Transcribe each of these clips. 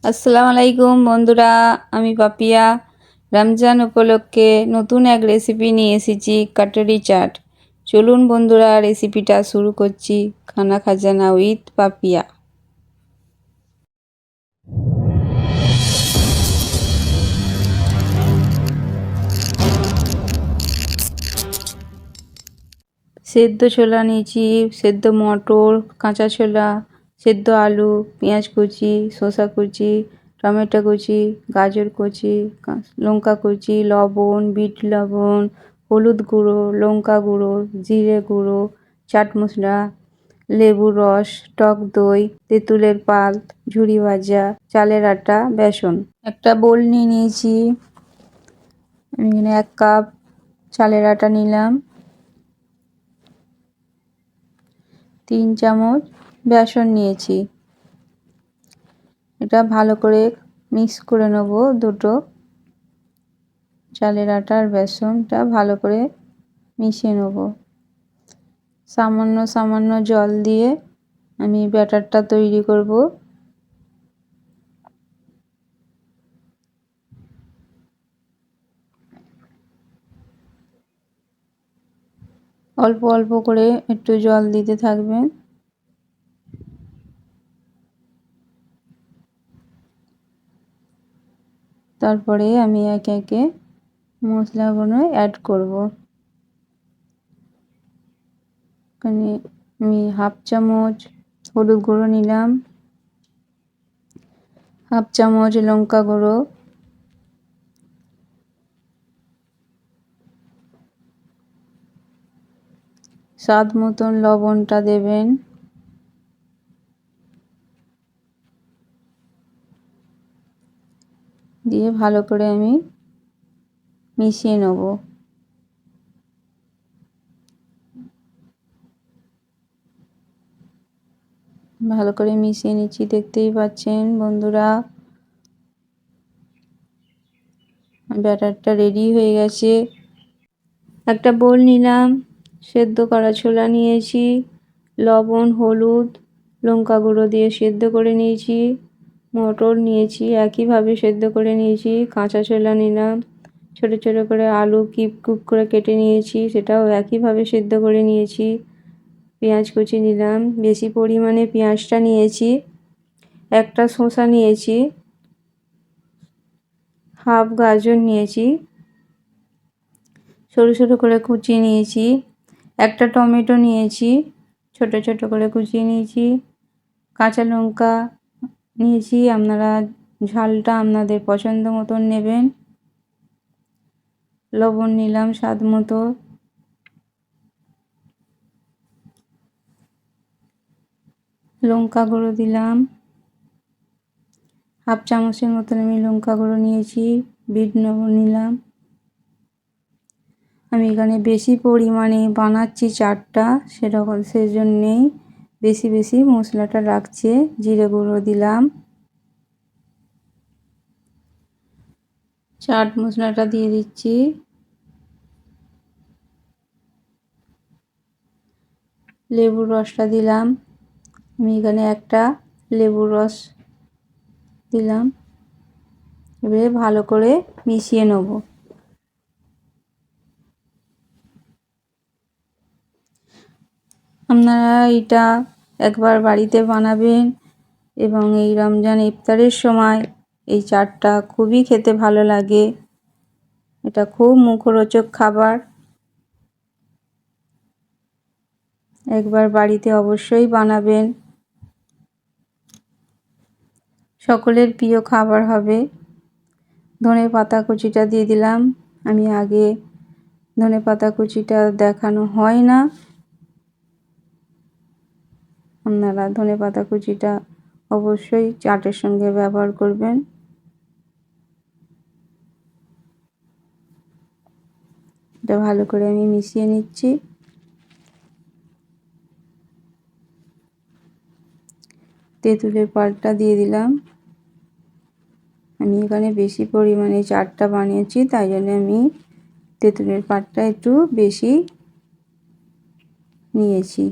আসসালামু আলাইকুম বন্ধুরা, আমি পাপিয়া। রমজান উপলক্ষে নতুন এক রেসিপি নিয়ে এসেছি, কাটরি চাট। চলুন বন্ধুরা, রেসিপিটা শুরু করছি। খানা খাজানা উইথ পাপিয়া। সেদ্ধ ছোলা নিয়েছি, সেদ্ধ মটর, কাঁচা ছোলা, সেদ্ধ আলু, পেঁয়াজ কুচি, শসা কুচি, টমেটো কুচি, গাজর কুচি, লঙ্কা কুচি, লবণ, বিট লবণ, হলুদ গুঁড়ো, লঙ্কা গুঁড়ো, জিরে গুঁড়ো, চাট মশলা, লেবুর রস, টক দই, তেঁতুলের পাল্প, ঝুরি ভাজা, চালের আটা, বেসন। একটা বোল নিয়ে নিয়েছি। আমি এখানে 1 কাপ চালের আটা নিলাম, 3 চামচ বেসন নিয়েছি। এটা ভালো করে মিক্স করে নেব। দুটো চালের আটা আর বেসনটা ভালো করে মিশিয়ে নেব। সামান্য সামান্য জল দিয়ে আমি ব্যাটারটা তৈরি করব। অল্প অল্প করে একটু জল দিতে থাকবেন। তারপরে আমি একে একে মশলাগুলো অ্যাড করব। এখানে আমি 1/2 চামচ হলুদ গুঁড়ো নিলাম, 1/2 চামচ লঙ্কা গুঁড়ো, স্বাদ মতন লবণটা দেবেন। দিয়ে ভালো করে আমি মিশিয়ে নেব। ভালো করে মিশিয়ে নিচ্ছি, দেখতেই পাচ্ছেন বন্ধুরা। ব্যাটারটা রেডি হয়ে গেছে। একটা বোল নিলাম, সেদ্ধ করা ছোলা নিয়েছি, লবণ, হলুদ, লঙ্কা গুঁড়ো দিয়ে সেদ্ধ করে নিয়েছি। মটর নিয়েছি, একইভাবে সেদ্ধ করে নিয়েছি। কাঁচা ছোলা নিলাম, ছোট ছোট করে আলু কিউব কিউব করে কেটে নিয়েছি, সেটাও একইভাবে সেদ্ধ করে নিয়েছি। পেঁয়াজ কুচি নিলাম, বেশি পরিমাণে পেঁয়াজটা নিয়েছি। একটা শসা নিয়েছি, হাফ গাজর নিয়েছি, সরু সরু করে কুচিয়ে নিয়েছি। একটা টমেটো নিয়েছি, ছোট ছোট করে কুচিয়ে নিয়েছি। কাঁচা লঙ্কা নিয়েছি, আপনারা ঝালটা আপনাদের পছন্দ মতন নেবেন। লবণ নিলাম স্বাদ মতো। লঙ্কা গুঁড়ো দিলাম, 1/2 চামচের মতন আমি লঙ্কা গুঁড়ো নিয়েছি। বিট লবণ নিলাম। আমি এখানে বেশি পরিমাণে বানাচ্ছি চাটটা, সেরকম সেজন্যেই বেশি বেশি মশলাটা রাখছে। জিরে গুঁড়ো দিলাম, চাট মশলাটা দিয়ে দিচ্ছি, লেবুর রসটা দিলাম। আমি এখানে একটা লেবুর রস দিলাম। এবারে ভালো করে মিশিয়ে নেব। আপনারা এটা একবার বাড়িতে বানাবেন এবং এই রমজান ইফতারের সময় এই চাটটা খুবই খেতে ভালো লাগে। এটা খুব মুখরোচক খাবার। একবার বাড়িতে অবশ্যই বানাবেন। সকলের প্রিয় খাবার হবে। ধনেপাতা কুচিটা দিয়ে দিলাম। আমি আগে ধনেপাতা কুচিটা দেখানো হয় না, আপনারা ধনেপাতা কুচিটা অবশ্যই চাটের সঙ্গে ব্যবহার করবেন। এটা ভালো করে আমি মিশিয়ে নিচ্ছি। তেঁতুলের পাল্পটা দিয়ে দিলাম। আমি এখানে বেশি পরিমাণে চাটটা বানিয়েছি, তাই জন্য আমি তেঁতুলের পাল্পটা একটু বেশি নিয়েছি।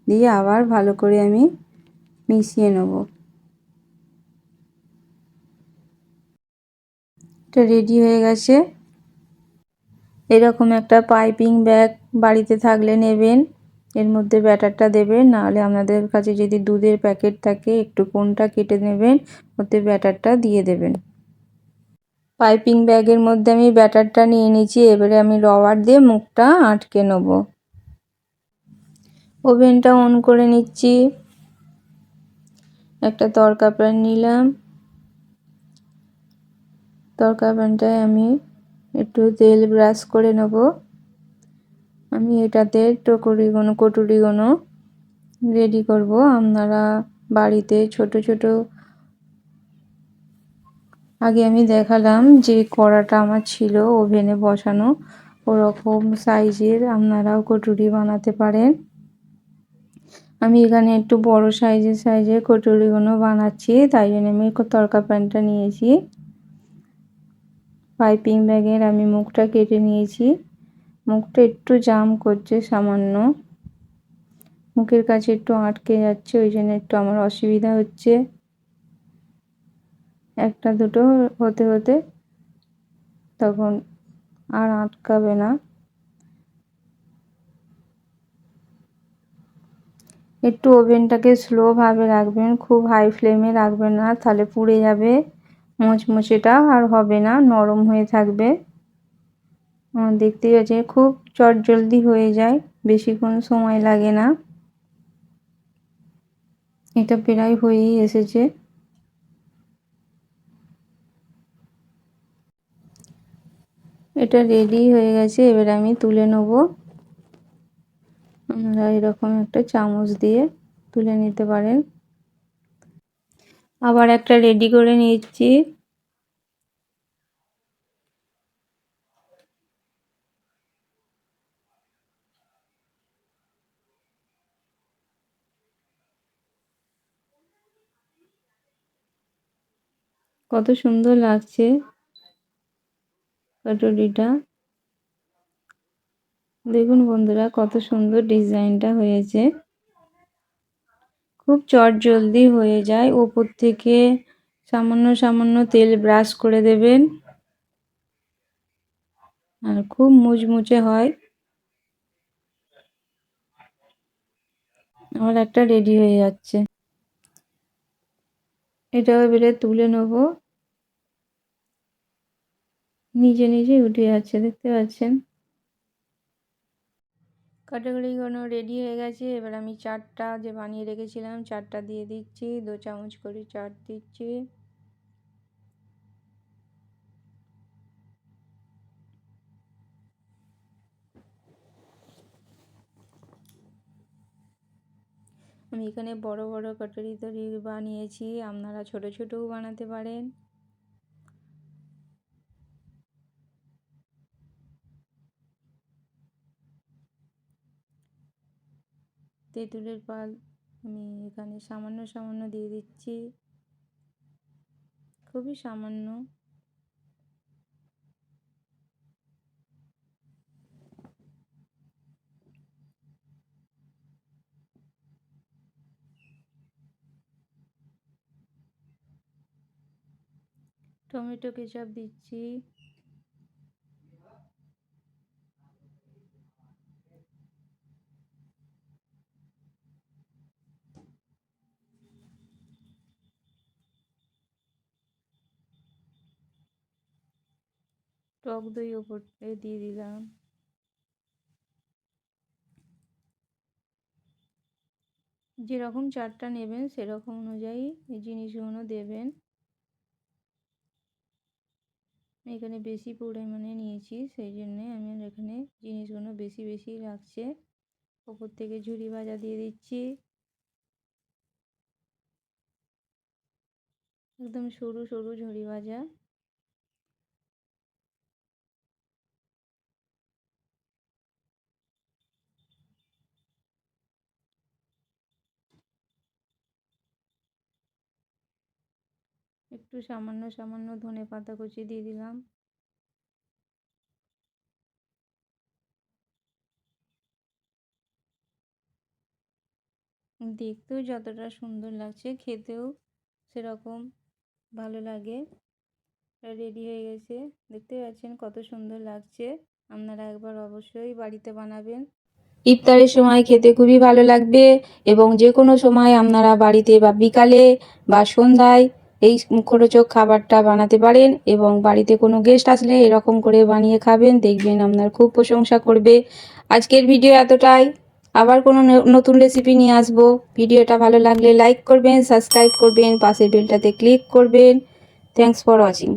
দিয়ে আবার ভালো করে আমি মিশিয়ে নেব। এটা রেডি হয়ে গেছে। এরকম একটা পাইপিং ব্যাগ বাড়িতে থাকলে নেবেন, এর মধ্যে ব্যাটারটা দেবেন। নাহলে আপনাদের কাছে যদি দুধের প্যাকেট থাকে একটু কোনটা কেটে নেবেন, ওতে ব্যাটারটা দিয়ে দেবেন। পাইপিং ব্যাগের মধ্যে আমি ব্যাটারটা নিয়ে নিয়েছি। এবারে আমি রবার দিয়ে মুখটা আটকে নেব। ওভেনটা অন করে নিচ্ছি। একটা তড়কা প্যান নিলাম। তড়কা প্যানটায় আমি একটু তেল ব্রাশ করে নেব। আমি এটাতে কটুরিগুলো রেডি করব। আপনারা বাড়িতে ছোট ছোট, আগে আমি দেখালাম যে কড়াটা আমার ছিল ওভেনে বসানো, ওরকম সাইজের আপনারাও কটুরি বানাতে পারেন। আমি এখানে একটু বড় সাইজের কটুরিগুলো বানাচ্ছি, তাই জন্য আমি তড়কা প্যানটা নিয়েছি। পাইপিং ব্যাগের আমি মুখটা কেটে নিয়েছি। মুখটা একটু জাম করছে সামান্য, মুখের কাছে একটু আটকে যাচ্ছে, ওই জন্য একটু আমার অসুবিধা হচ্ছে। একটা দুটো হতে হতে তখন আর আটকাবে না। একটু ওভেনটাকে স্লো ভাবে রাখবেন, খুব হাই ফ্লেমে রাখবেন না, তাহলে পুড়ে যাবে। মুচমুচেটা আর হবে না, নরম হয়ে থাকবে। দেখতেই পাচ্ছেন খুব চটজলদি হয়ে যায়, বেশিক্ষণ সময় লাগে না। এটা প্রায় হয়েই এসেছে। এটা রেডি হয়ে গেছে, এবার আমি তুলে নেব। আপনারা এরকম একটা চামচ দিয়ে তুলে নিতে পারেন। আবার একটা রেডি করে নিচ্ছি। কত সুন্দর লাগছে কটুরিটা। দেখুন বন্ধুরা কত সুন্দর ডিজাইনটা হয়েছে। খুব চটজলদি হয়ে যায়। ওপর থেকে সামান্য সামান্য তেল ব্রাশ করে দেবেন, আর খুব মুচমুচে হয়। আমার একটা রেডি হয়ে যাচ্ছে। এটা এবারে তুলে নেব। নিজে নিজেই উঠে যাচ্ছে, দেখতে পাচ্ছেন। কাটাকুটিগুলো রেডি হয়ে গেছে। এবার আমি চাটটা যে বানিয়ে রেখেছিলাম চাটটা দিয়ে দিচ্ছি, 2 চামচ করে চাট দিচ্ছি। আমি এখানে বড় বড় কটুরি তৈরি বানিয়েছি, আপনারা ছোট ছোটও বানাতে পারেন। তেঁতুলের পাল আমি এখানে সামান্য সামান্য দিয়ে দিচ্ছি, খুবই সামান্য। টমেটো কেচাপ দিচ্ছি। টক দই ওপরে দিয়ে দিলাম। যেরকম চাটটা নেবেন সেরকম অনুযায়ী এই জিনিসগুলো দেবেন। এখানে বেশি পরিমাণে নিয়েছি, সেই জন্যে আমি এখানে জিনিসগুলো বেশি বেশি লাগছে। ওপর থেকে ঝুরি ভাজা দিয়ে দিচ্ছি, একদম সরু সরু ঝুরি ভাজা। একটু সামান্য সামান্য ধনে পাতা কুচি দিয়ে দিলাম। দেখতেও যতটা সুন্দর লাগছে খেতেও সেরকম ভালো লাগে। রেডি হয়ে গেছে, দেখতে পাচ্ছেন কত সুন্দর লাগছে। আপনারা একবার অবশ্যই বাড়িতে বানাবেন। ইফতারের সময় খেতে খুবই ভালো লাগবে এবং যে কোনো সময় আপনারা বাড়িতে বা বিকালে বা সন্ধ্যায় এই মুখরোচক খাবারটা বানাতে পারেন এবং বাড়িতে কোনো গেস্ট আসলে এরকম করে বানিয়ে খাবেন, দেখবেন আপনার খুব প্রশংসা করবে। আজকের ভিডিও এতটাই, আবার কোনো নতুন রেসিপি নিয়ে আসবো। ভিডিওটা ভালো লাগলে লাইক করবেন, সাবস্ক্রাইব করবেন, পাশের বেলটাতে ক্লিক করবেন। Thanks for watching.